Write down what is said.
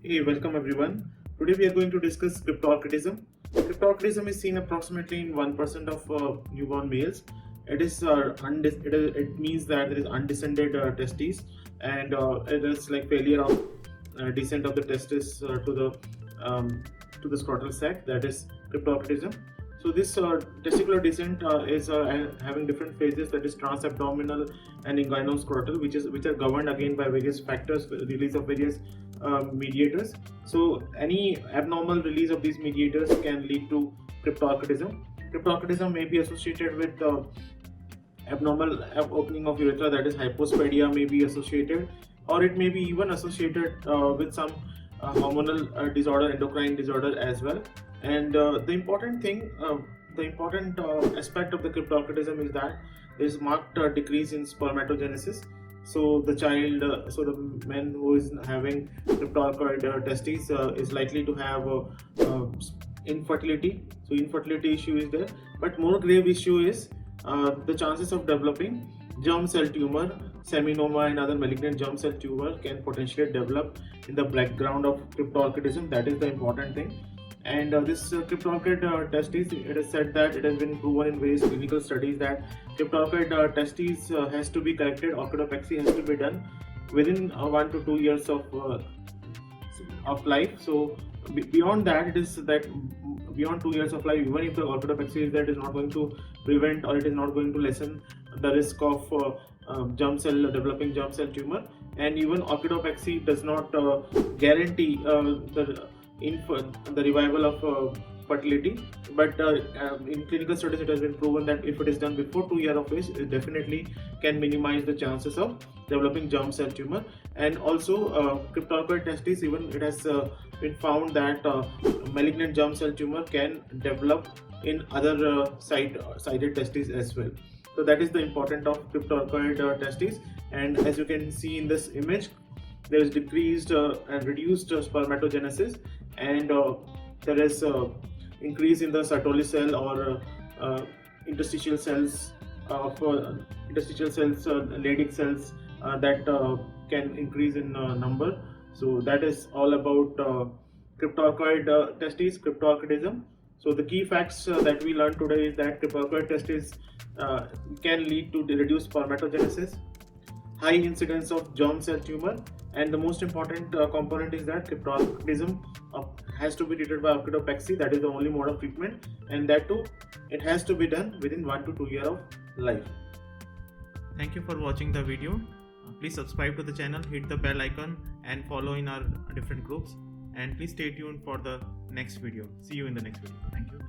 Hey, welcome everyone. Today we are going to discuss cryptorchidism. Cryptorchidism is seen approximately in 1% of newborn males. It means that there is undescended testes, and it is like failure of descent of the testis to the scrotal sac. That is cryptorchidism. So this testicular descent is having different phases, that is transabdominal and inguinoscrotal, which are governed again by various factors, release of various mediators. So any abnormal release of these mediators can lead to cryptorchidism. Cryptorchidism may be associated with abnormal opening of urethra, that is hypospadia may be associated, or it may be even associated with some hormonal disorder, endocrine disorder as well. And the important aspect of the cryptorchidism is that there is marked decrease in spermatogenesis. So the child, so the man who is having cryptorchid testes is likely to have infertility. So infertility issue is there, but more grave issue is the chances of developing germ cell tumor, seminoma and other malignant germ cell tumor can potentially develop in the background of cryptorchidism. That is the important thing. And this cryptorchid testes, it is said that it has been proven in various clinical studies that cryptorchid testes has to be corrected, orchidopexy has to be done within 1 to 2 years of life. So beyond that, it is that beyond 2 years of life, even if the orchidopexy is there, it is not going to prevent or it is not going to lessen the risk of developing germ cell tumor. And even orchidopexy does not guarantee the revival of fertility, but in clinical studies it has been proven that if it is done before 2 years of age, it definitely can minimize the chances of developing germ cell tumor. And also cryptorchid testes, even it has been found that malignant germ cell tumor can develop in other sided testes as well. So that is the importance of cryptorchid testes. And as you can see in this image, there is decreased and reduced spermatogenesis, and there is increase in the Sertoli cell or interstitial cells Leydig cells that can increase in number. So that is all about cryptorchid testes, cryptorchidism. So the key facts that we learned today is that cryptorchid testes can lead to reduced spermatogenesis, high incidence of germ cell tumor, and the most important component is that cryptorchidism has to be treated by orchidopexy. That is the only mode of treatment, and that too, it has to be done within 1 to 2 years of life. Thank you for watching the video. Please subscribe to the channel, hit the bell icon and follow in our different groups, and please stay tuned for the next video. See you in the next video. Thank you.